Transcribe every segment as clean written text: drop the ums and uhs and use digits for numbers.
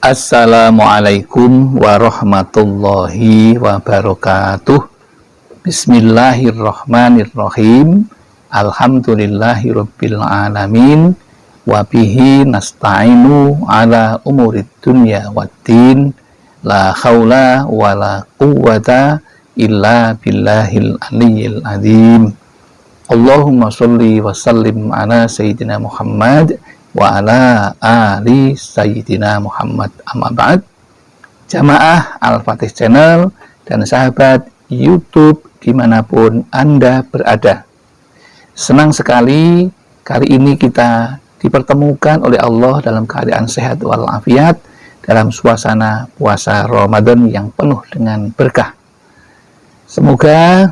Assalamualaikum warahmatullahi wabarakatuh. Bismillahirrahmanirrahim. Alhamdulillahirabbil alamin. Wa bihi nasta'inu ala umurid dunya waddin. La haula wala quwwata illa billahil aliyyil azim. Allahumma sholli wa sallim ala sayyidina Muhammad wa ala ali sayyidina Muhammad. Amma ba'd. Jamaah Al-Fatih Channel dan sahabat YouTube dimanapun Anda berada, senang sekali kali ini kita dipertemukan oleh Allah dalam keadaan sehat walafiat dalam suasana puasa Ramadan yang penuh dengan berkah. Semoga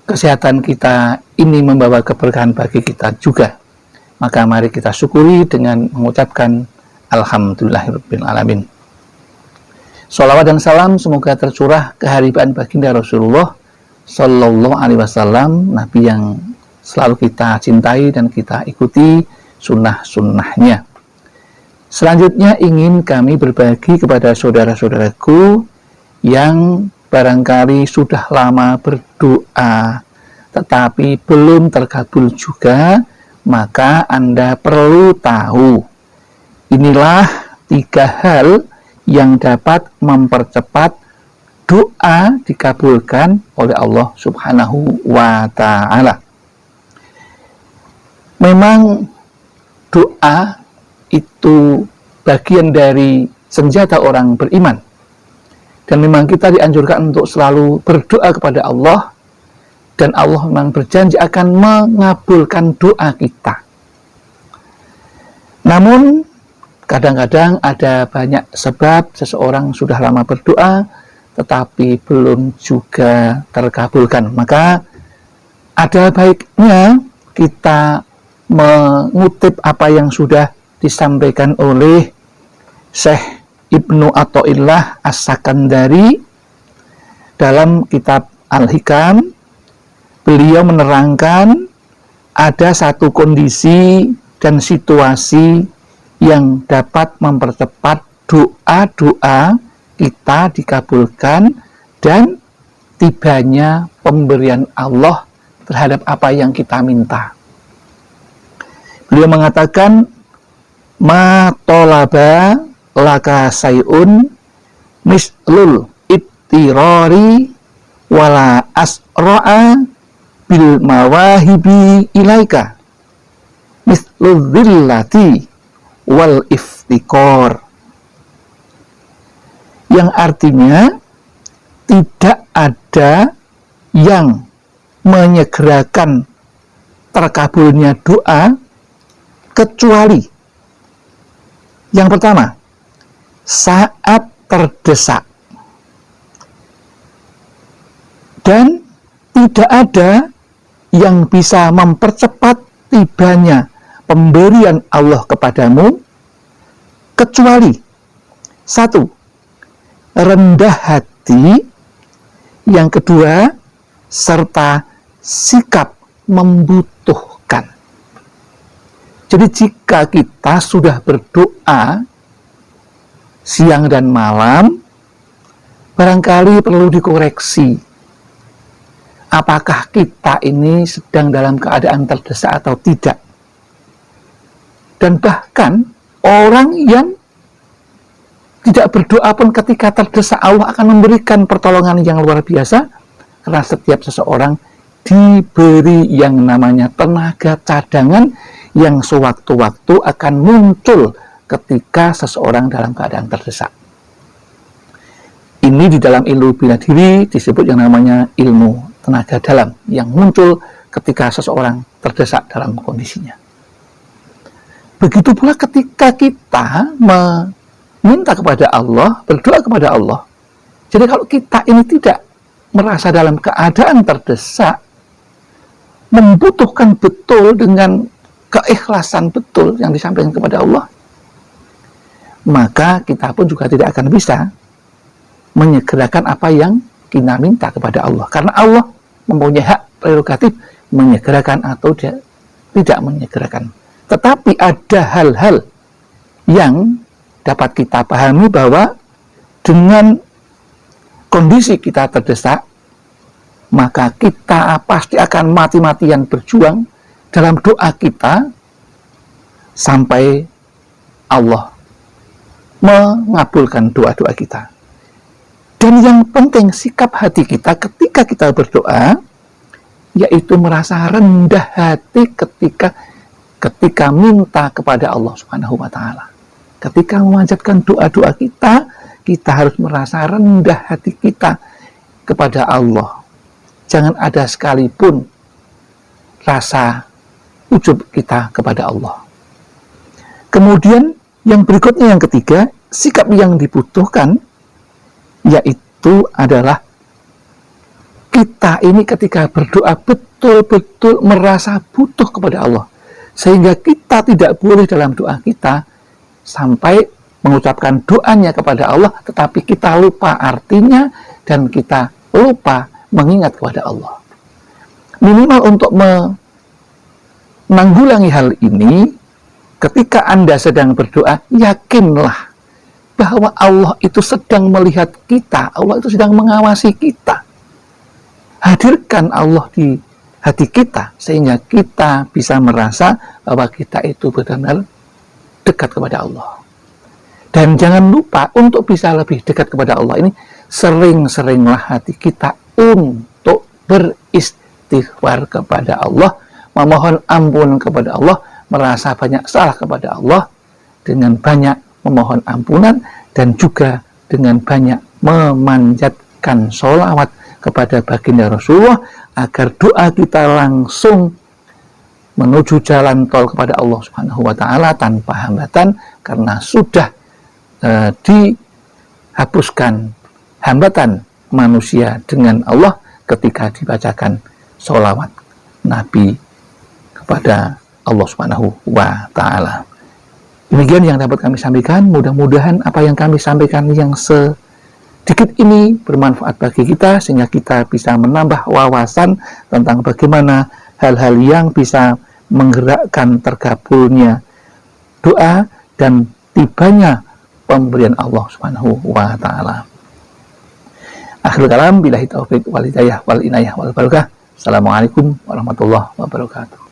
kesehatan kita ini membawa keberkahan bagi kita juga. Maka mari kita syukuri dengan mengucapkan Alhamdulillahirabbil alamin. Sholawat dan salam semoga tercurah keharibaan baginda Rasulullah Sallallahu Alaihi Wasallam, Nabi yang selalu kita cintai dan kita ikuti sunnah-sunnahnya. Selanjutnya ingin kami berbagi kepada saudara-saudaraku yang barangkali sudah lama berdoa tetapi belum terkabul juga. Maka Anda perlu tahu, inilah 3 hal yang dapat mempercepat doa dikabulkan oleh Allah Subhanahu wa Ta'ala. Memang doa itu bagian dari senjata orang beriman, dan memang kita dianjurkan untuk selalu berdoa kepada Allah. Dan Allah memang berjanji akan mengabulkan doa kita. Namun, kadang-kadang ada banyak sebab seseorang sudah lama berdoa, tetapi belum juga terkabulkan. Maka, ada baiknya kita mengutip apa yang sudah disampaikan oleh Syekh Ibnu Athaillah As-Sakandari dalam kitab Al-Hikam. Beliau menerangkan ada satu kondisi dan situasi yang dapat mempercepat doa-doa kita dikabulkan dan tibanya pemberian Allah terhadap apa yang kita minta. Beliau mengatakan, ma tolaba laka sayun mislul ittirari wala asra'a bil mawahibi ilaika mislu dhillati wal iftikor, yang artinya tidak ada yang menyegerakan terkabulnya doa kecuali yang pertama, saat terdesak, dan tidak ada yang bisa mempercepat tibanya pemberian Allah kepadamu kecuali 1, rendah hati, yang kedua, serta sikap membutuhkan. Jadi jika kita sudah berdoa siang dan malam, barangkali perlu dikoreksi. Apakah kita ini sedang dalam keadaan terdesak atau tidak? Dan bahkan orang yang tidak berdoa pun ketika terdesak, Allah akan memberikan pertolongan yang luar biasa, karena setiap seseorang diberi yang namanya tenaga cadangan yang sewaktu-waktu akan muncul ketika seseorang dalam keadaan terdesak. Ini di dalam ilmu bela diri disebut yang namanya ilmu tenaga dalam, yang muncul ketika seseorang terdesak dalam kondisinya. Begitu pula ketika kita meminta kepada Allah, berdoa kepada Allah. Jadi kalau kita ini tidak merasa dalam keadaan terdesak, membutuhkan betul dengan keikhlasan betul yang disampaikan kepada Allah, maka kita pun juga tidak akan bisa menyegerakan apa yang kita minta kepada Allah, karena Allah mempunyai hak prerogatif menyegerakan atau tidak menyegerakan. Tetapi ada hal-hal yang dapat kita pahami bahwa dengan kondisi kita terdesak, maka kita pasti akan mati-matian berjuang dalam doa kita sampai Allah mengabulkan doa-doa kita. Dan yang penting sikap hati kita ketika kita berdoa, yaitu merasa rendah hati ketika minta kepada Allah Subhanahu wa Ta'ala. Ketika memanjatkan doa-doa kita, kita harus merasa rendah hati kita kepada Allah. Jangan ada sekalipun rasa ujub kita kepada Allah. Kemudian yang berikutnya, yang ketiga, sikap yang dibutuhkan yaitu adalah kita ini ketika berdoa betul-betul merasa butuh kepada Allah, sehingga kita tidak boleh dalam doa kita sampai mengucapkan doanya kepada Allah tetapi kita lupa artinya dan kita lupa mengingat kepada Allah. Minimal untuk menanggulangi hal ini, ketika Anda sedang berdoa, yakinlah bahwa Allah itu sedang melihat kita, Allah itu sedang mengawasi kita. Hadirkan Allah di hati kita, sehingga kita bisa merasa bahwa kita itu benar-benar dekat kepada Allah. Dan jangan lupa untuk bisa lebih dekat kepada Allah ini, sering-seringlah hati kita untuk beristighfar kepada Allah, memohon ampun kepada Allah, merasa banyak salah kepada Allah, dengan banyak memohon ampunan, dan juga dengan banyak memanjatkan sholawat kepada baginda Rasulullah, agar doa kita langsung menuju jalan tol kepada Allah Subhanahu wa Ta'ala tanpa hambatan, karena sudah dihapuskan hambatan manusia dengan Allah ketika dibacakan sholawat Nabi kepada Allah Subhanahu wa Ta'ala. Demikian yang dapat kami sampaikan. Mudah-mudahan apa yang kami sampaikan yang sedikit ini bermanfaat bagi kita, sehingga kita bisa menambah wawasan tentang bagaimana hal-hal yang bisa menggerakkan terkabulnya doa dan tibanya pemberian Allah Subhanahu wa Ta'ala. Akhirul kalam, billahi taufiq wal hidayah wal inayah wal barakah. Assalamualaikum warahmatullahi wabarakatuh.